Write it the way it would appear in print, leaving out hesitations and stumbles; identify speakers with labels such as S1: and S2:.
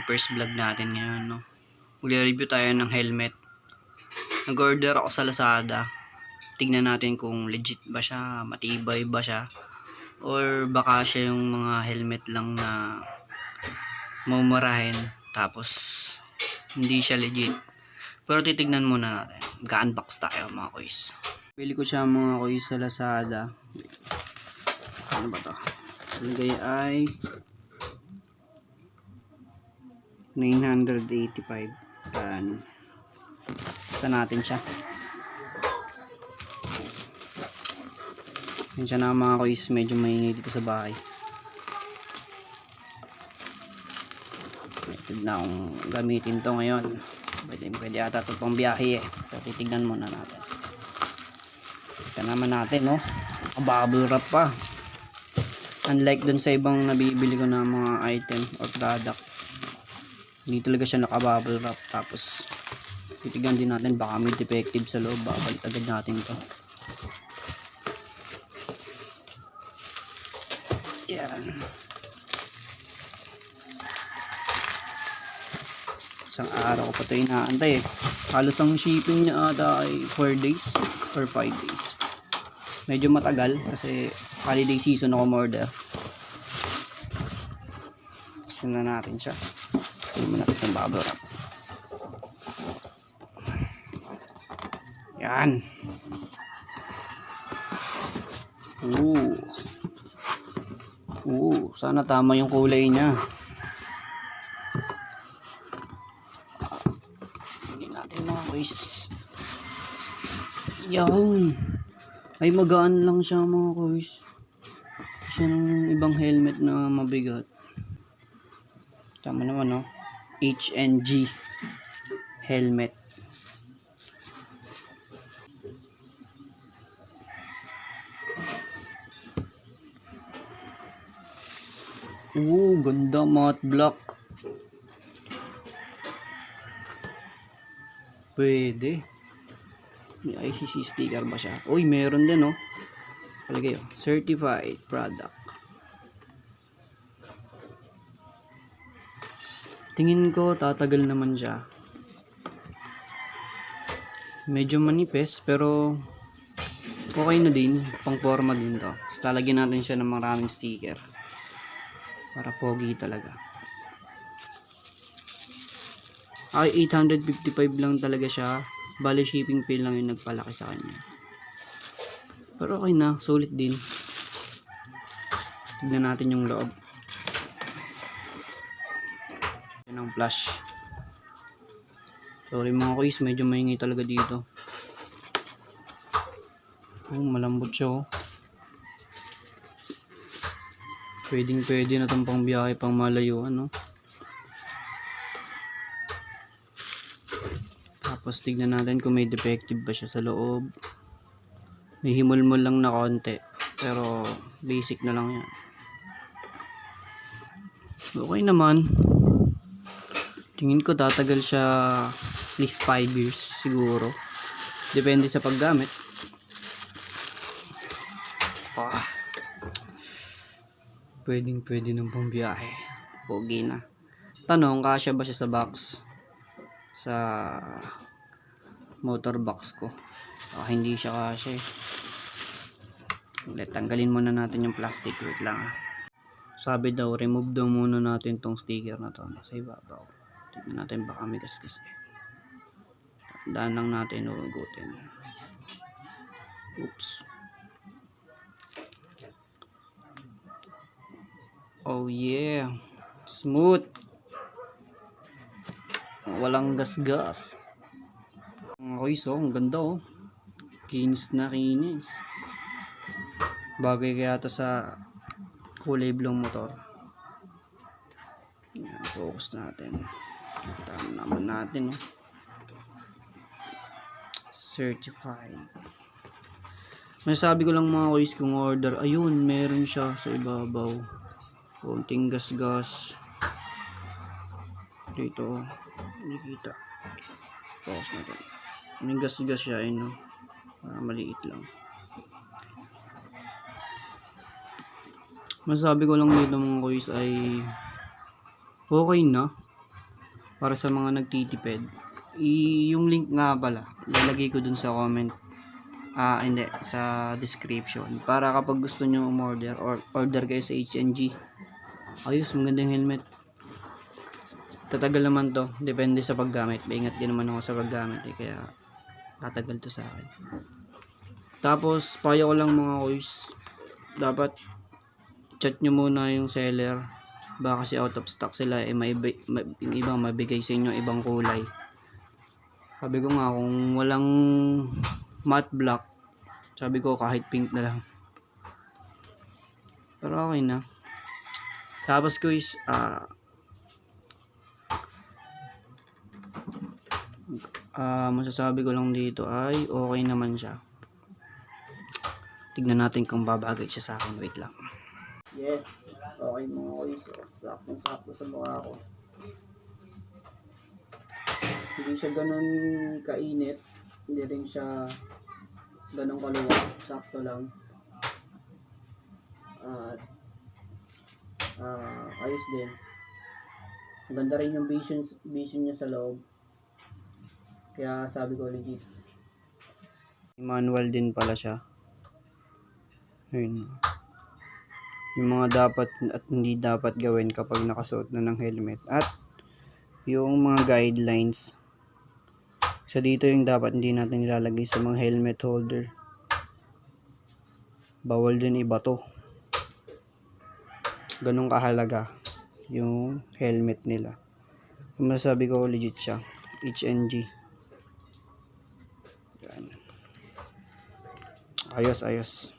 S1: yung first vlog natin ngayon, no? Magre-review tayo ng helmet. Nag-order ako sa Lazada. Tignan natin kung legit ba siya, matibay ba siya, or baka siya yung mga helmet lang na mumurahin tapos hindi siya legit. Pero titignan muna natin. Ga-unbox tayo mga kuys. Bili ko siya mga kuys sa Lazada. Ano ba to? Lagay ay 985. Yan. Isa natin siya. Yan siya na mga kuys. Medyo maingay dito sa bahay. Tignan kung gamitin to ngayon. Pwede ata ito pang biyahe eh. So titignan muna natin. Ito naman natin, no? Bubble wrap pa. Unlike dun sa ibang nabibili ko na mga item or product, hindi talaga siya naka-bubble wrap. Tapos titignan din natin baka may defective sa loob. Babalik agad natin ito. Yan. Isang araw ko pa ito inaantay eh. Halos ang shipping niya ata ay 4 days or 5 days. Medyo matagal kasi holiday season ako order. Buksan na natin siya. Hindi mo natin yung bubble wrap. Yan. Sana tama yung kulay niya. Hindi natin mga kuys. Yan. Ay magaan lang siya mga kuys. Siya ng ibang helmet na mabigat. Tama naman, no? HNG helmet. Ganda, matte black. Pwede. May ICC sticker ba siya? Uy, meron din, no? Palagay, oh. Certified product. Tingin ko tatagal naman siya. Medyo manipis pero okay na din. Pang forma din to. So, talagyan natin siya ng maraming sticker para pogi talaga. Ay 855 lang talaga siya. Bali shipping fee lang yung nagpalaki sa kanya. Pero okay na, sulit din. Tignan natin yung loob. Yan ang flash. Sorry mga kuys, medyo maingay talaga dito. Malambot siya, oh. Pwede na itong pang biyahe, pang malayuan, no? Tapos tignan natin kung may defective ba siya sa loob. May himulmol lang na konti, pero basic na lang yan. Okay naman. Tingin ko tatagal siya at least 5 years siguro. Depende sa paggamit. Pwede ng pambiyahe. Pogi na. Tanong, kasya ba siya sa box? Sa motor box ko. Hindi siya kasya eh. Ulit, tanggalin muna natin yung plastic. Wait lang. Sabi daw, remove daw muna natin tong sticker na to. Nasa ibabaw. Tignan natin baka may gasgas eh. Daan lang natin ugutin. Oops. Oh yeah. Smooth. Walang gasgas. Okay, so ang ganda, oh. Kinis na kinis. Bagay kaya to sa kulay blue motor. Yan, focus natin. Tama naman natin, oh. Certified. Masasabi ko lang mga kuys kung order. Ayun, meron siya sa ibabaw. Konting gasgas. Dito, nakikita. Focus natin. May gasgas siya, no? Maliit lang. Masasabi ko lang dito mga kuys ay okay na. para sa mga nagtitipid. Yung link nga pala, lalagay ko dun sa comment. Hindi, sa description. Para kapag gusto nyo umorder or order kayo sa HNG. Ayos, magandang helmet. Tatagal naman to, depende sa paggamit. Maingat din naman ako sa paggamit kaya tatagal to sa akin. Tapos, payo ko lang mga kuys, dapat chat nyo muna yung seller. Baka kasi out of stock sila, yung ibang mabigay sa inyo, ibang kulay. Sabi ko nga, kung walang matte black, sabi ko kahit pink na lang. Pero okay na. Tapos guys, masasabi ko lang dito ay okay naman siya. Tignan natin kung babagay siya sa akin. Wait lang. Yes, okay mga guys. Saktong-sakto sa mukha ko. Hindi siya ganun kainit. Hindi rin siya ganun kaluwag. Sakto lang. At ayos din. Maganda rin yung vision niya sa loob. Kaya sabi ko legit. Manual din pala siya. Ayun. Yung mga dapat at hindi dapat gawin kapag nakasuot na ng helmet. At yung mga guidelines. So dito yung dapat hindi natin ilalagay sa mga helmet holder. Bawal din iba to. Ganun kahalaga yung helmet nila. Kung masasabi ko legit siya. HNG. Yan. Ayos.